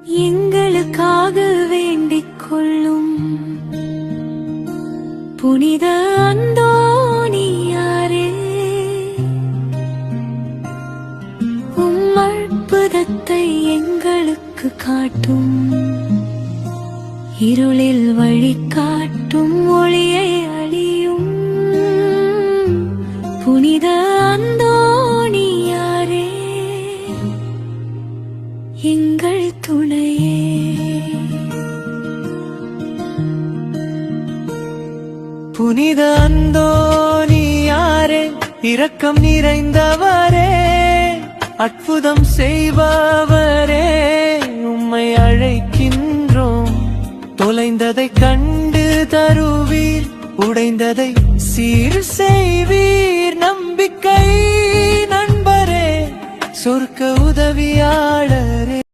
எங்களுக்காக வேண்டிக் கொள்ளும் புனித அந்தோணியாரே, உம் அற்புதத்தை எங்களுக்கு காட்டும், இருளில் வழிகாட்டும் ஒளியை அழியும் புனித அந்தோணியாரே, எங்கள் துணையே. புனித அந்தோணியாரே, இரக்கம் நிறைந்தவரே, அற்புதம் செய்பவரே, உம்மை அழைக்கின்றோம். தொலைந்ததை கண்டு தருவீர், உடைந்ததை சீர் செய்வீர். நம்பிக்கை நண்பரே, சொர்க்க உதவியாளரே.